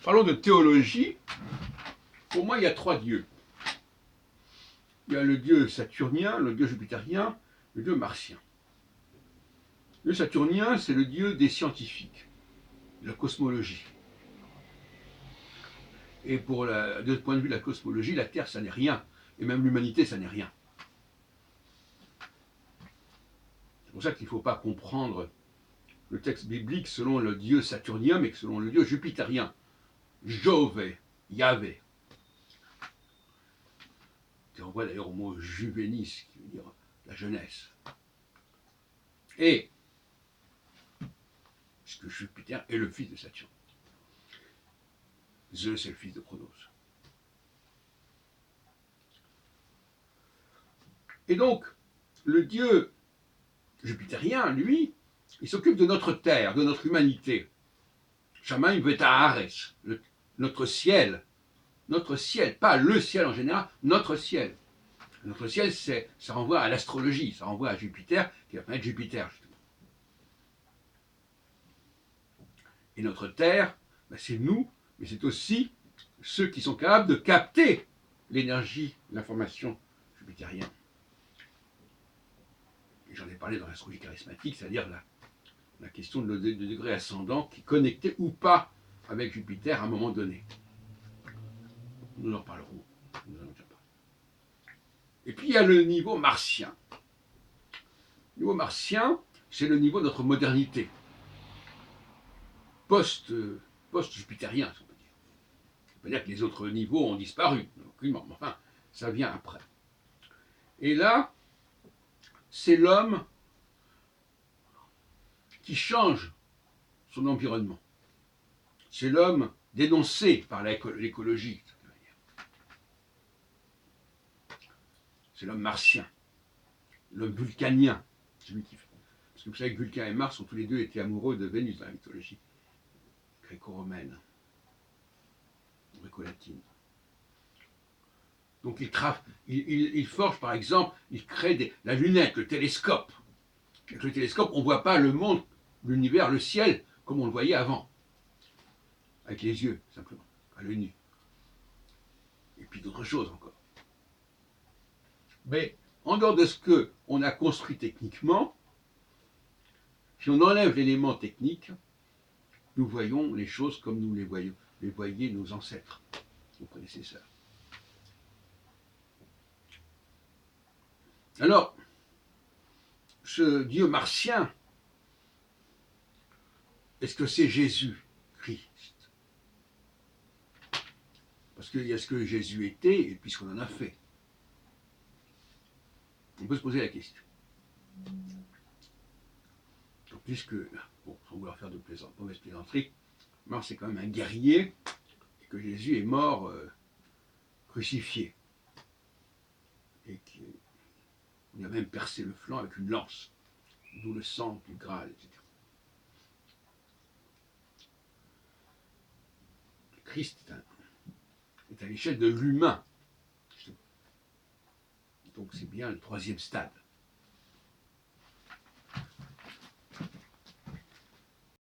Parlons de théologie. Pour moi, il y a trois dieux. Il y a le dieu saturnien, le dieu jupitérien, le dieu martien. Le saturnien, c'est le dieu des scientifiques, de la cosmologie. Et de ce point de vue de la cosmologie, la Terre, ça n'est rien. Et même l'humanité, ça n'est rien. C'est pour ça qu'il ne faut pas comprendre le texte biblique selon le dieu saturnien, mais selon le dieu jupitérien. Jove, Yahvé. Qui renvoie d'ailleurs au mot juvénis, qui veut dire la jeunesse. Et, puisque Jupiter est le fils de Saturne. Zeus est le fils de Chronos. Et donc, le dieu jupitérien, lui, il s'occupe de notre terre, de notre humanité. Shamaim Vetahares, notre ciel, pas le ciel en général, notre ciel. Notre ciel, ça renvoie à l'astrologie, ça renvoie à Jupiter, qui est la planète Jupiter, justement. Et notre terre, ben c'est nous, mais c'est aussi ceux qui sont capables de capter l'énergie, l'information jupitérienne. Et j'en ai parlé dans l'astrologie charismatique, c'est-à-dire la question de degré ascendant qui est connecté ou pas avec Jupiter à un moment donné. Nous en parlerons. Nous en déjà parlé. Et puis il y a le niveau martien. Le niveau martien, c'est le niveau de notre modernité. Post-jupitérien, si on peut dire. Ça veut pas dire que les autres niveaux ont disparu, aucunement, mais enfin, ça vient après. Et là, c'est l'homme qui change son environnement. C'est l'homme dénoncé par l'écologie. C'est l'homme martien, l'homme vulcanien. Celui qui... Parce que vous savez que Vulcain et Mars ont tous les deux été amoureux de Vénus dans la mythologie gréco-romaine, gréco-latine. Donc il forge, par exemple, il crée la lunette, le télescope. Avec le télescope, on ne voit pas le monde, l'univers, le ciel, comme on le voyait avant. Avec les yeux, simplement, à l'œil nu. Et puis d'autres choses encore. Mais en dehors de ce qu'on a construit techniquement, si on enlève l'élément technique, nous voyons les choses comme nous les voyaient nos ancêtres, nos prédécesseurs. Alors, ce Dieu martien, est-ce que c'est Jésus-Christ? Parce qu'il y a ce que Jésus était et puis ce qu'on en a fait. On peut se poser la question. Donc, puisque, bon, sans vouloir faire de mauvaise plaisanterie, Mars est quand même un guerrier et que Jésus est mort crucifié. Et qu'on a même percé le flanc avec une lance, d'où le sang du Graal, etc. Christ est à l'échelle de l'humain. Donc c'est bien le troisième stade.